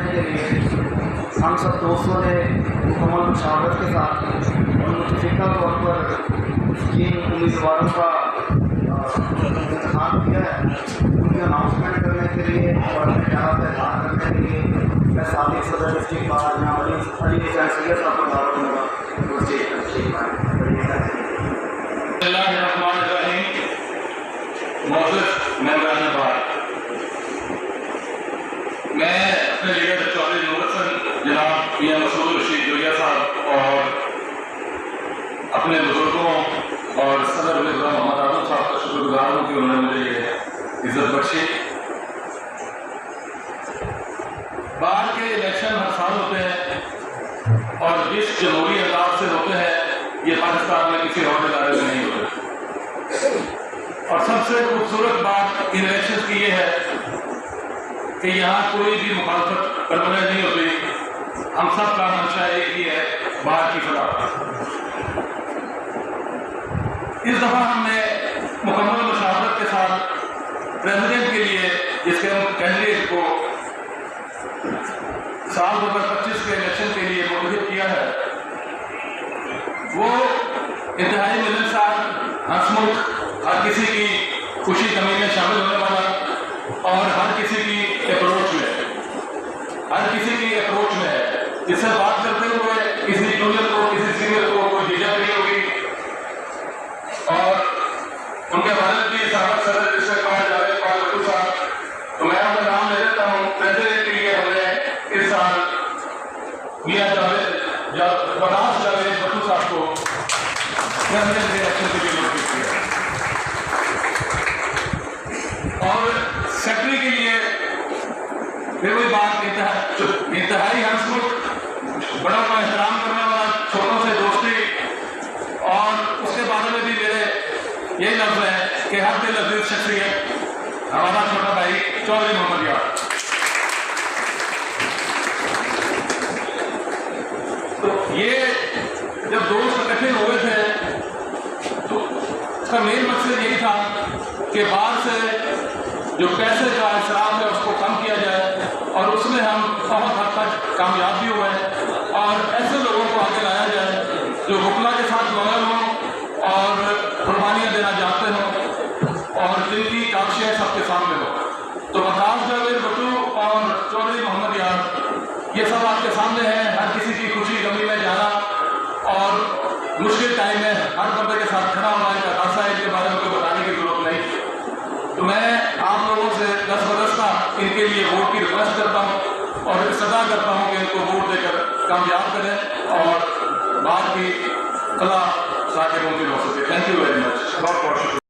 करने के लिए हम सब दोस्तों ने मुकम्मल मुशावरत के साथ और मुतफ़िक़ा तौर पर जिन उम्मीदवारों का इंतख़ाब किया है उनकी अनाउंसमेंट करने के लिए और अपने ख्याल का इज़हार करने के लिए मैं साबिक़ सदर डिस्ट्रिक्ट बार जनाब अली हुसैन सैयद साहब को दावत दूँगा। मैं अपने लीडर चौधरी नूर हसन जनाब मियां मसूद रशीद जोया साहब और अपने बुजुर्गों और सदर मोहम्मद आजम साहब का शुक्रगुजार हूँ कि उन्होंने मुझे ये इज्जत बख्शी। बाहर के इलेक्शन हर साल होते हैं और जिस जमहूरी अंदाज से होते हैं ये पाकिस्तान में किसी और इदारे में नहीं होते। और सबसे खूबसूरत बात इन इलेक्शन की ये है कि यहाँ कोई भी मुखालफत परमानेंट नहीं होती। हम सब का मंशा एक ही है, बाहर की फलाह। इस दफ़ा हमने मुकम्मल मुशावरत के साथ प्रेसिडेंट के लिए जिसके हम कैंडिडेट को साल 2025 के इलेक्शन के लिए मुंतखब किया है वो इंतहाई मिलनसार, हंसमुख, हर किसी की खुशी कमी में शामिल होने वाला और हर किसी की अप्रोच में है। इससे बात करते हुए किसी जूनियर को, किसी सीनियर को कोई झिझक नहीं होगी। और उनके बारे में सदर डिस्ट्रिक्ट जावेद साहब, तो मैं उनका नाम ले लेता हूँ। प्रेसिडेंट के लिए हमने इस साल मियां पनास जावेद भट्टू साहब को प्रेसिडेंट इलेक्शन के लिए मुंतखब किया। और सेक्रेटरी के लिए फिर वही बात, इंतहाई हंसमुख, बड़ों का एहतराम करने वाला, छोटों से दोस्ती, और उसके बारे में भी मेरे यही लफ्ज़ है कि हर दिल अजीज शख्सियत हमारा छोटा भाई चौधरी मोहम्मद यार। तो ये जब दोस्त इकट्ठे हुए थे तो उसका मेन मकसद यही था कि बाहर से जो पैसे का इसराफ है उसको कम किया जाए और उसमें हम बहुत हद तक कामयाब भी हुए हैं। और ऐसे लोगों को आगे लाया जाए जो हुक्ला के साथ लॉयल हों और कुर्बानियाँ देना चाहते हों और जिनकी काविशें सबके सामने हो। तो पनास जावेद भट्टू और चौधरी मोहम्मद यार ये सब आपके सामने हैं। हर किसी की खुशी गमी में जाना और मुश्किल टाइम में हर बंदे के साथ खड़ा होना एक अकाशा है, इनके बारे में कोई बताने की जरूरत नहीं। तो मैं आप लोगों से दस्तबदस्ता इनके लिए वोट की रिक्वेस्ट करता हूँ और सदा करता हूँ कि इनको वोट देकर कामयाब करें और बात की कला साके मुमकिन हो सके। Thank you very much. बहुत बहुत शुक्रिया।